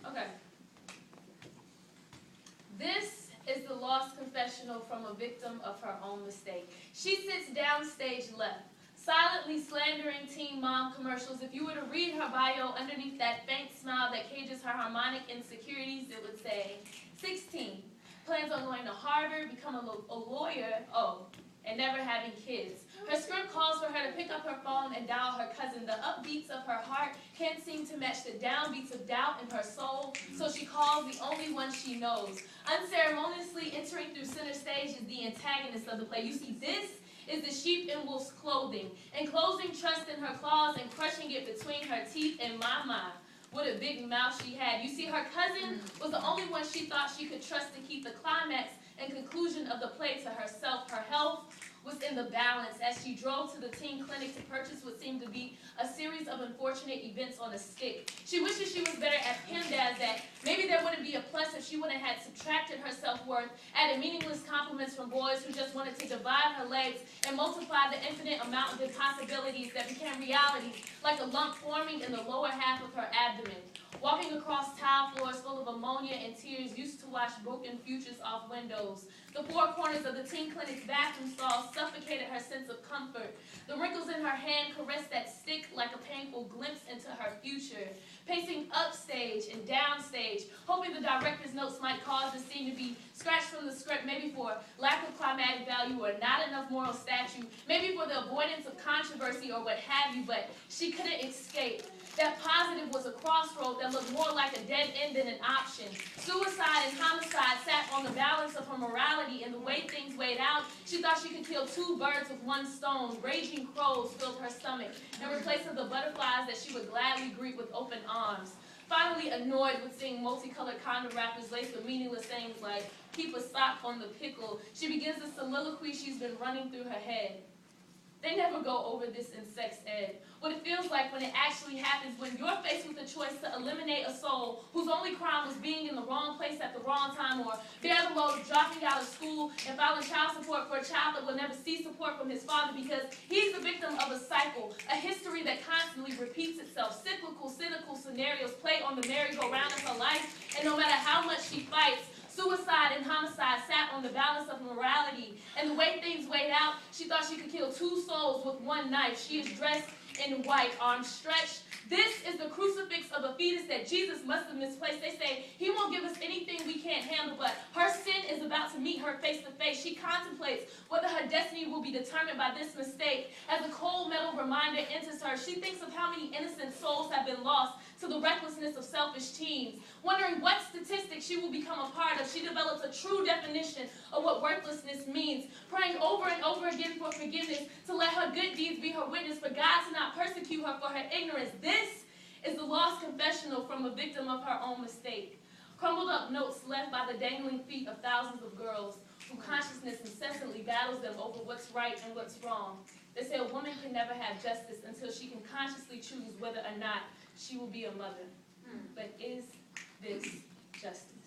Okay. This is the lost confessional from a victim of her own mistake. She sits downstage left, silently slandering Teen Mom commercials. If you were to read her bio underneath that faint smile that cages her harmonic insecurities, it would say, 16, plans on going to Harvard, become a lawyer, and never having kids. Her script calls for her to pick up her phone and dial her cousin. The upbeats of her heart can't seem to match the downbeats of doubt in her soul, so she calls the only one she knows. Unceremoniously entering through center stage is the antagonist of the play. You see, this is the sheep in wolf's clothing, enclosing trust in her claws and crushing it between her teeth. And my, what a big mouth she had. You see, her cousin was the only one she thought she could trust to keep the climax and conclusion of the play to herself. Her health was in the balance as she drove to the teen clinic to purchase what seemed to be a series of unfortunate events on a stick. She wishes she was better at PEMDAS, that maybe there wouldn't be a plus if she wouldn't have subtracted her self-worth, added meaningless compliments from boys who just wanted to divide her legs and multiply the infinite amount of impossibilities that became reality, like a lump forming in the lower half of her abdomen. Walking across tile floors full of ammonia and tears used to wash broken futures off windows. The four corners of the teen clinic's bathroom stalls suffocated her sense of comfort. The wrinkles in her hand caressed that stick like a painful glimpse into her future. Pacing upstage and downstage, hoping the director's notes might cause the scene to be scratched from the script, maybe for lack of climatic value or not enough moral statue, maybe for the avoidance of controversy or what have you, but she couldn't escape. That positive was a crossroad that looked more like a dead end than an option. Suicide and homicide sat on the balance of her morality, and the way things weighed out, she thought she could kill two birds with one stone. Raging crows filled her stomach in replace of the butterflies that she would gladly greet with open arms. Finally annoyed with seeing multicolored condom wrappers laced with meaningless things like, keep a sock on the pickle, she begins the soliloquy she's been running through her head. They never go over this in sex ed. What it feels like when it actually happens, when you're faced with the choice to eliminate a soul whose only crime was being in the wrong place at the wrong time, or bear the load of dropping out of school and filing child support for a child that will never see support from his father because he's the victim of a cycle, a history that constantly repeats itself. Cyclical, cynical scenarios play on the merry-go-round of her life, and no matter how much she fights, suicide and homicide sat on the balance of morality, and the way things weighed out, she thought she could kill two souls with one knife. She is dressed in white, arms stretched. This is the crucifix of a fetus that Jesus must have misplaced. They say he won't give us anything we can't handle, but her sin is about to meet her face to face. She contemplates whether her destiny will be determined by this mistake. As a cold metal reminder enters her, she thinks of how many innocent souls have been lost to the recklessness of selfish teens. Wondering what statistic she will become a part of, she develops a true definition of what worthlessness means, praying over and over again for forgiveness, to let her good deeds be her witness, for God to not persecute her for her ignorance. This is the lost confessional from a victim of her own mistake. Crumbled up notes left by the dangling feet of thousands of girls whose consciousness incessantly battles them over what's right and what's wrong. They say a woman can never have justice until she can consciously choose whether or not she will be a mother. But is this justice?